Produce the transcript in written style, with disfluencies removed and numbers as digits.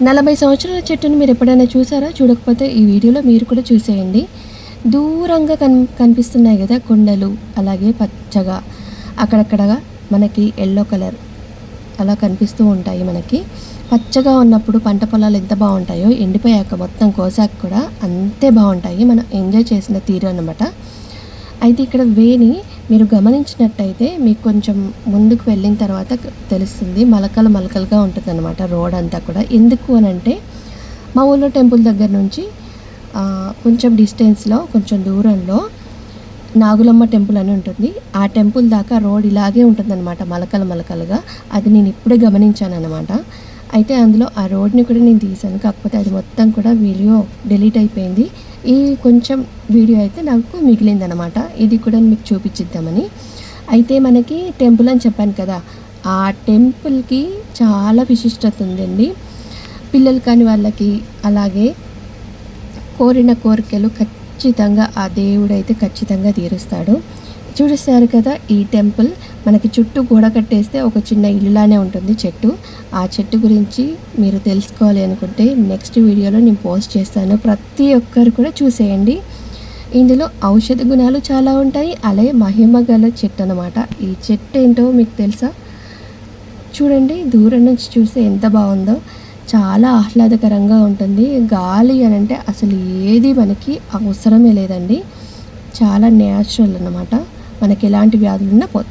40 సంవత్సరాల చెట్టుని మీరు ఎప్పుడైనా చూసారా? చూడకపోతే ఈ వీడియోలో మీరు కూడా చూసేయండి. దూరంగా కనిపిస్తున్నాయి గదా కొండలు. అలాగే పచ్చగా అక్కడక్కడగా మనకి యెల్లో కలర్ అలా కనిపిస్తూ ఉంటాయి మనకి. పచ్చగా ఉన్నప్పుడు పంట పొలాలు ఎంత బావుంటాయో, ఎండిపోయాక మొత్తం కోసాక కూడా అంతే బావుంటాయి. మనం ఎంజాయ్ చేసిన తీరు అనమాట. అయితే ఇక్కడ వేని మీరు గమనించినట్టయితే మీకు కొంచెం ముందుకు వెళ్ళిన తర్వాత తెలుస్తుంది. మలకలు మలకలుగా ఉంటుందన్నమాట రోడ్ అంతా కూడా. ఎందుకు అనంటే మా ఊళ్ళో టెంపుల్ దగ్గర నుంచి కొంచెం డిస్టెన్స్‌లో కొంచెం దూరంలో నాగులమ్మ టెంపుల్ అని ఉంటుంది. ఆ టెంపుల్ దాకా రోడ్ ఇలాగే ఉంటుందన్నమాట మలకలు మలకలుగా. అది నేను ఇప్పుడే గమనించానన్నమాట. అయితే అందులో ఆ రోడ్‌ని కూడా నేను తీశాను. కాకపోతే అది మొత్తం కూడా వీడియో డిలీట్ అయిపోయింది. ఈ కొంచెం వీడియో అయితే నాకు మిగిలిందనమాట. ఇది కూడా మీకు చూపించిద్దామని. అయితే మనకి టెంపుల్ అని చెప్పాను కదా! ఆ టెంపుల్‌కి చాలా విశిష్టత ఉందండి. పిల్లలు కాని వాళ్ళకి అలాగే కోరిన కోరికలు ఖచ్చితంగా ఆ దేవుడైతే ఖచ్చితంగా తీరుస్తాడు. చూసేశారు కదా ఈ టెంపుల్. మనకి చుట్టూ గోడ కట్టేస్తే ఒక చిన్న ఇల్లులానే ఉంటుంది చెట్టు. ఆ చెట్టు గురించి మీరు తెలుసుకోవాలి అనుకుంటే నెక్స్ట్ వీడియోలో నేను పోస్ట్ చేస్తాను. ప్రతి ఒక్కరు కూడా చూసేయండి. ఇందులో ఔషధ గుణాలు చాలా ఉంటాయి. అలాగే మహిమ గల చెట్టు అనమాట. ఈ చెట్టు ఏంటో మీకు తెలుసా? చూడండి, దూరం నుంచి చూస్తే ఎంత బాగుందో. చాలా ఆహ్లాదకరంగా ఉంటుంది. గాలి అనంటే అసలు ఏది మనకి అవసరమే లేదండి. చాలా న్యాచురల్ అన్నమాట. మనకి ఎలాంటి వ్యాధులున్నా పోతాయి.